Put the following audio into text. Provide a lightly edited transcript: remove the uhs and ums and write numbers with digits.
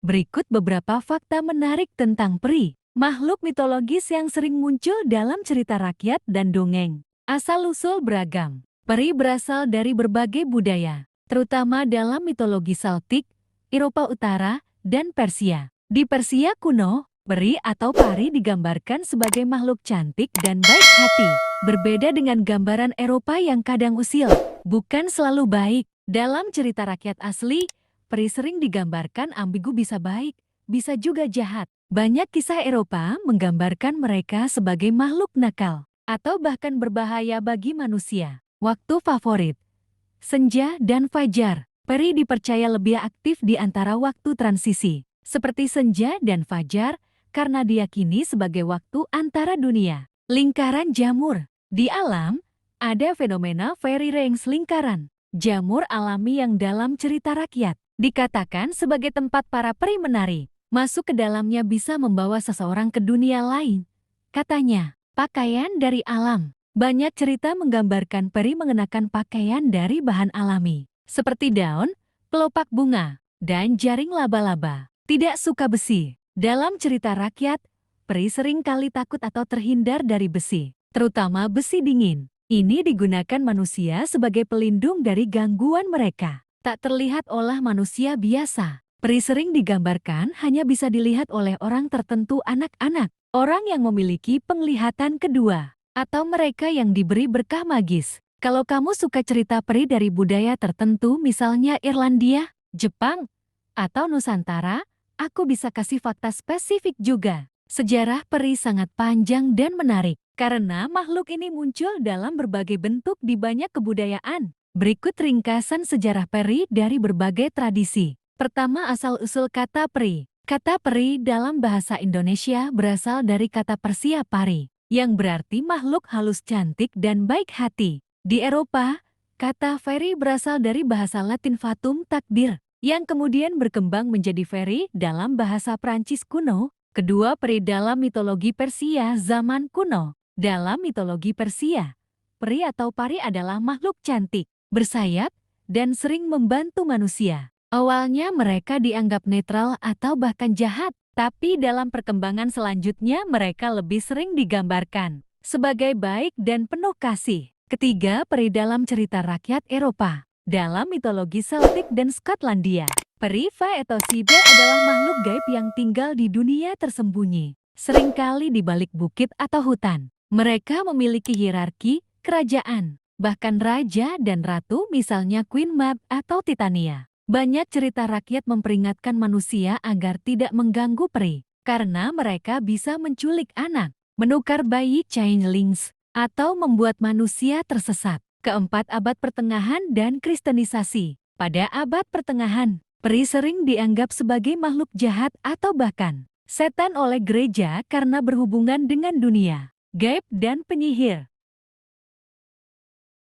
Berikut beberapa fakta menarik tentang peri, makhluk mitologis yang sering muncul dalam cerita rakyat dan dongeng. Asal-usul beragam. Peri berasal dari berbagai budaya, terutama dalam mitologi Celtic, Eropa Utara, dan Persia. Di Persia kuno, peri atau pari digambarkan sebagai makhluk cantik dan baik hati. Berbeda dengan gambaran Eropa yang kadang usil, bukan selalu baik. Dalam cerita rakyat asli, peri sering digambarkan ambigu, bisa baik, bisa juga jahat. Banyak kisah Eropa menggambarkan mereka sebagai makhluk nakal atau bahkan berbahaya bagi manusia. Waktu favorit: senja dan fajar. Peri dipercaya lebih aktif di antara waktu transisi, seperti senja dan fajar, karena diyakini sebagai waktu antara dunia. Lingkaran jamur. Di alam, ada fenomena fairy rings, lingkaran jamur alami yang dalam cerita rakyat dikatakan sebagai tempat para peri menari. Masuk ke dalamnya bisa membawa seseorang ke dunia lain. Katanya, pakaian dari alam. Banyak cerita menggambarkan peri mengenakan pakaian dari bahan alami, seperti daun, kelopak bunga, dan jaring laba-laba. Tidak suka besi. Dalam cerita rakyat, peri sering kali takut atau terhindar dari besi, terutama besi dingin. Ini digunakan manusia sebagai pelindung dari gangguan mereka. Tak terlihat oleh manusia biasa. Peri sering digambarkan hanya bisa dilihat oleh orang tertentu, anak-anak, orang yang memiliki penglihatan kedua, atau mereka yang diberi berkah magis. Kalau kamu suka cerita peri dari budaya tertentu, misalnya Irlandia, Jepang, atau Nusantara, aku bisa kasih fakta spesifik juga. Sejarah peri sangat panjang dan menarik, karena makhluk ini muncul dalam berbagai bentuk di banyak kebudayaan. Berikut ringkasan sejarah peri dari berbagai tradisi. Pertama, asal-usul kata peri. Kata peri dalam bahasa Indonesia berasal dari kata Persia pari, yang berarti makhluk halus, cantik, dan baik hati. Di Eropa, kata fairy berasal dari bahasa Latin fatum, takdir, yang kemudian berkembang menjadi fairy dalam bahasa Prancis kuno. Kedua, peri dalam mitologi Persia zaman kuno. Dalam mitologi Persia, peri atau pari adalah makhluk cantik, bersayap, dan sering membantu manusia. Awalnya mereka dianggap netral atau bahkan jahat, tapi dalam perkembangan selanjutnya mereka lebih sering digambarkan sebagai baik dan penuh kasih. Ketiga, peri dalam cerita rakyat Eropa. Dalam mitologi Celtic dan Skotlandia, peri Fae atau Sibe adalah makhluk gaib yang tinggal di dunia tersembunyi, seringkali di balik bukit atau hutan. Mereka memiliki hierarki kerajaan, bahkan raja dan ratu, misalnya Queen Mab atau Titania. Banyak cerita rakyat memperingatkan manusia agar tidak mengganggu peri, karena mereka bisa menculik anak, menukar bayi changelings, atau membuat manusia tersesat. Keempat, abad pertengahan dan kristenisasi. Pada abad pertengahan, peri sering dianggap sebagai makhluk jahat atau bahkan setan oleh gereja karena berhubungan dengan dunia gaib dan penyihir.